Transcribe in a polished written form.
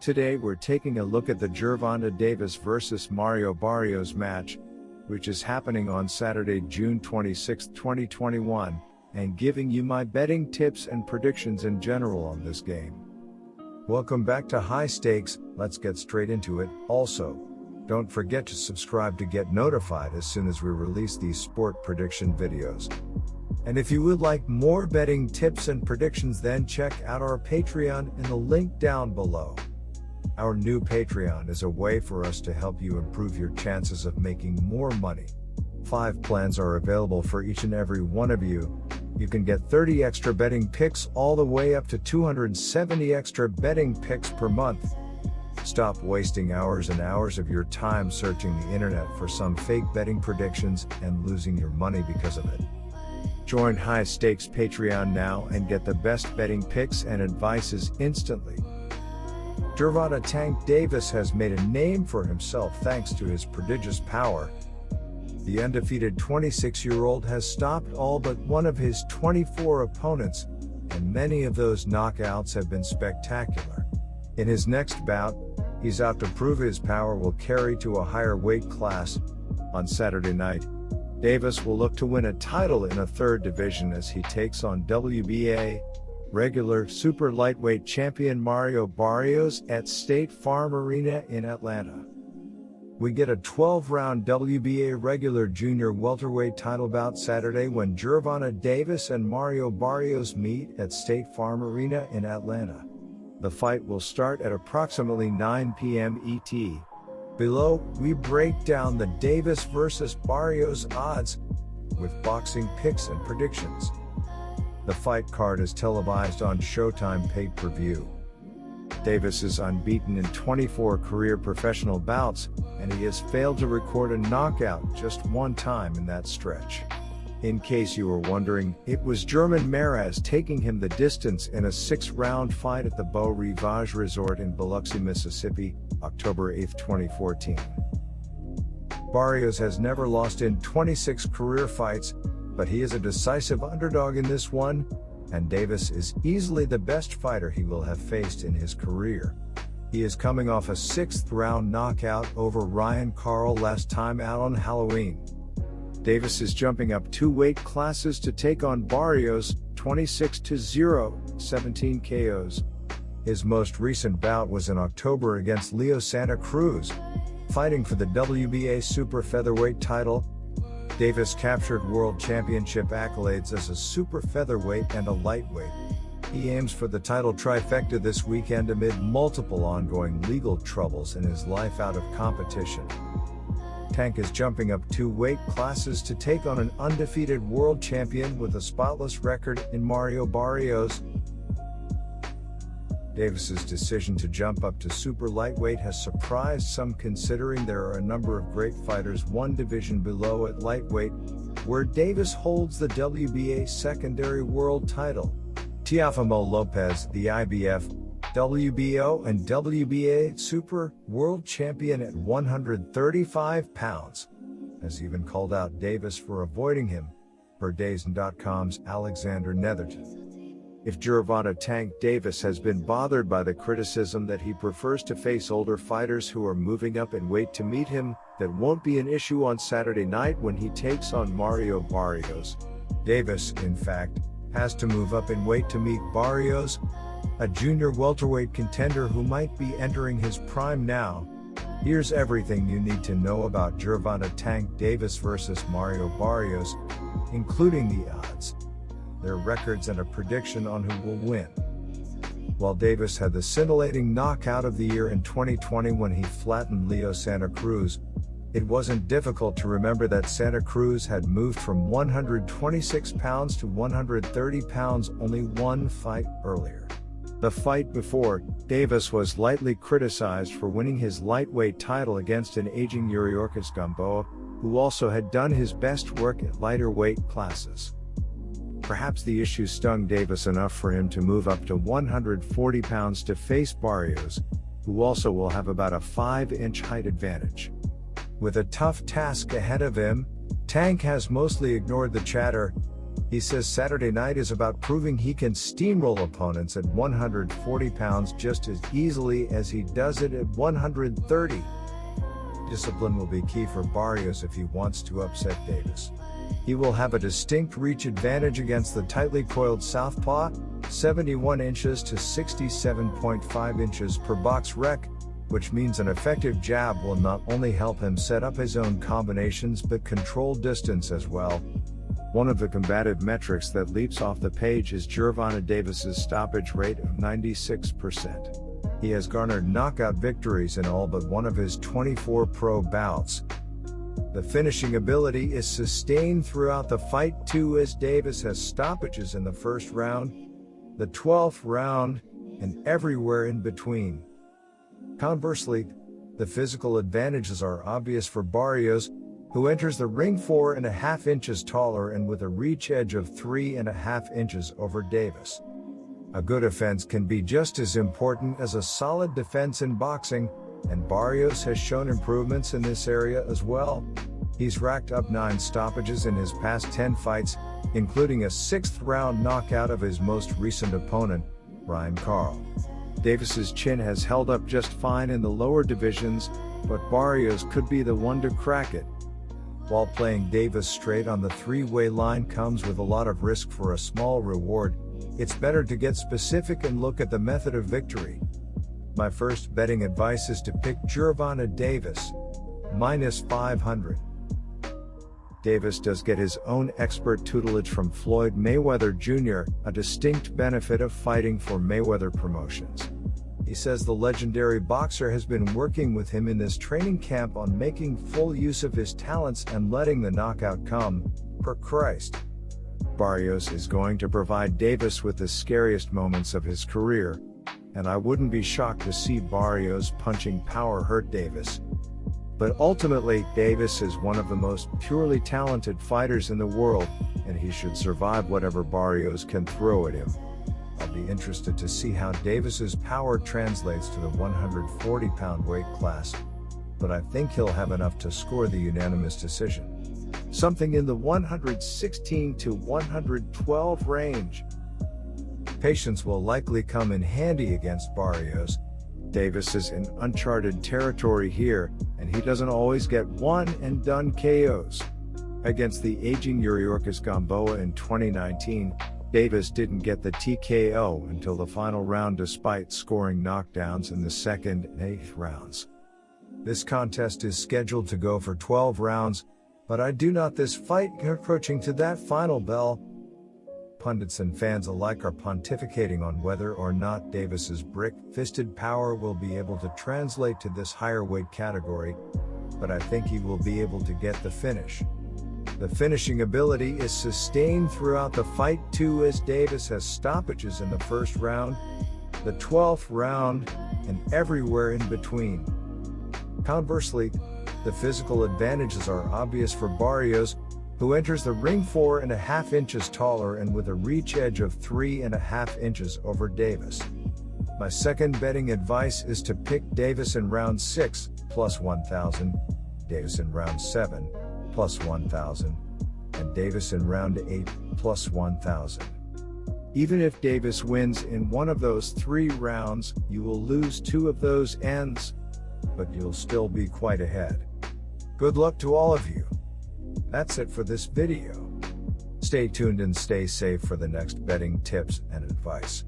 Today we're taking a look at the Gervonta Davis vs Mario Barrios match, which is happening on Saturday, June 26, 2021, and giving you my betting tips and predictions in general on this game. Welcome back to High Stakes. Let's get straight into it. Also, don't forget to subscribe to get notified as soon as we release these sport prediction videos. And if you would like more betting tips and predictions, then check out our Patreon in the link down below. Our new Patreon is a way for us to help you improve your chances of making more money. 5 plans are available for each and every one of you. You can get 30 extra betting picks all the way up to 270 extra betting picks per month. Stop wasting hours and hours of your time searching the internet for some fake betting predictions and losing your money because of it. Join High Stakes Patreon now and get the best betting picks and advices instantly. Gervonta "Tank" Davis has made a name for himself thanks to his prodigious power. The undefeated 26-year-old has stopped all but one of his 24 opponents, and many of those knockouts have been spectacular. In his next bout, he's out to prove his power will carry to a higher weight class. On Saturday night, Davis will look to win a title in a third division as he takes on WBA regular super lightweight champion Mario Barrios at State Farm Arena in Atlanta. We get a 12-round WBA regular junior welterweight title bout Saturday when Gervonta Davis and Mario Barrios meet at State Farm Arena in Atlanta. The fight will start at approximately 9 p.m. ET. Below, we break down the Davis vs Barrios odds with boxing picks and predictions. The fight card is televised on Showtime pay-per-view. Davis is unbeaten in 24 career professional bouts, and he has failed to record a knockout just one time in that stretch. In case you were wondering, it was German Maraz taking him the distance in a 6-round fight at the Beau Rivage Resort in Biloxi, Mississippi, October 8, 2014. Barrios has never lost in 26 career fights, but he is a decisive underdog in this one, and Davis is easily the best fighter he will have faced in his career. He is coming off a 6th-round knockout over Ryan Carl last time out on Halloween. Davis is jumping up 2 weight classes to take on Barrios, 26-0, 17 KOs. His most recent bout was in October against Leo Santa Cruz. Fighting for the WBA super featherweight title, Davis captured world championship accolades as a super featherweight and a lightweight. He aims for the title trifecta this weekend amid multiple ongoing legal troubles in his life out of competition. Tank is jumping up 2 weight classes to take on an undefeated world champion with a spotless record in Mario Barrios. Davis's decision to jump up to super lightweight has surprised some, considering there are a number of great fighters one division below at lightweight, where Davis holds the WBA secondary world title. Teofimo Lopez, the IBF, WBO and WBA super world champion at 135 pounds, has even called out Davis for avoiding him, per DAZN.com's Alexander Netherton. If Gervonta "Tank" Davis has been bothered by the criticism that he prefers to face older fighters who are moving up in weight to meet him, that won't be an issue on Saturday night when he takes on Mario Barrios. Davis, in fact, has to move up in weight to meet Barrios, a junior welterweight contender who might be entering his prime now. Here's everything you need to know about Gervonta "Tank" Davis vs Mario Barrios, including the odds, their records, and a prediction on who will win. While Davis had the scintillating knockout of the year in 2020 when he flattened Leo Santa Cruz, it wasn't difficult to remember that Santa Cruz had moved from 126 pounds to 130 pounds only one fight earlier. The fight before, Davis was lightly criticized for winning his lightweight title against an aging Yuriorkis Gamboa, who also had done his best work at lighter weight classes. Perhaps the issue stung Davis enough for him to move up to 140 pounds to face Barrios, who also will have about a 5-inch height advantage. With a tough task ahead of him, Tank has mostly ignored the chatter, He says Saturday night is about proving he can steamroll opponents at 140 pounds just as easily as he does it at 130. Discipline will be key for Barrios if he wants to upset Davis. He will have a distinct reach advantage against the tightly coiled southpaw, 71 inches to 67.5 inches per box rec, which means an effective jab will not only help him set up his own combinations but control distance as well. One of the combative metrics that leaps off the page is Gervonta Davis's stoppage rate of 96%. He has garnered knockout victories in all but one of his 24 pro bouts. The finishing ability is sustained throughout the fight too, as Davis has stoppages in the first round, the 12th round, and everywhere in between. Conversely, the physical advantages are obvious for Barrios, who enters the ring 4.5 inches taller and with a reach edge of 3.5 inches over Davis. A good offense can be just as important as a solid defense in boxing, and Barrios has shown improvements in this area as well. He's racked up 9 stoppages in his past 10 fights, including a 6th round knockout of his most recent opponent, Ryan Carl. Davis's chin has held up just fine in the lower divisions, but Barrios could be the one to crack it. While playing Davis straight on the three-way line comes with a lot of risk for a small reward, it's better to get specific and look at the method of victory. My first betting advice is to pick Gervonta Davis, -500. Davis does get his own expert tutelage from Floyd Mayweather Jr., a distinct benefit of fighting for Mayweather Promotions. He says the legendary boxer has been working with him in this training camp on making full use of his talents and letting the knockout come, per Christ. Barrios is going to provide Davis with the scariest moments of his career, and I wouldn't be shocked to see Barrios' punching power hurt Davis. But ultimately, Davis is one of the most purely talented fighters in the world, and he should survive whatever Barrios can throw at him. I'll be interested to see how Davis's power translates to the 140-pound weight class, but I think he'll have enough to score the unanimous decision. Something in the 116 to 112 range. Patience will likely come in handy against Barrios. Davis is in uncharted territory here, and he doesn't always get one-and-done KOs. Against the aging Yuriorkis Gamboa in 2019, Davis didn't get the TKO until the final round despite scoring knockdowns in the 2nd and 8th rounds. This contest is scheduled to go for 12 rounds, but I do not this fight approaching to that final bell. Pundits and fans alike are pontificating on whether or not Davis's brick-fisted power will be able to translate to this higher weight category, but I think he will be able to get the finish. The finishing ability is sustained throughout the fight too, as Davis has stoppages in the first round, the 12th round, and everywhere in between. Conversely, the physical advantages are obvious for Barrios, who enters the ring 4.5 inches taller and with a reach edge of 3.5 inches over Davis. My second betting advice is to pick Davis in round 6, +1,000, Davis in round 7, +1,000, and Davis in round 8, +1,000. Even if Davis wins in one of those 3 rounds, you will lose 2 of those ends, but you'll still be quite ahead. Good luck to all of you. That's it for this video. Stay tuned and stay safe for the next betting tips and advice.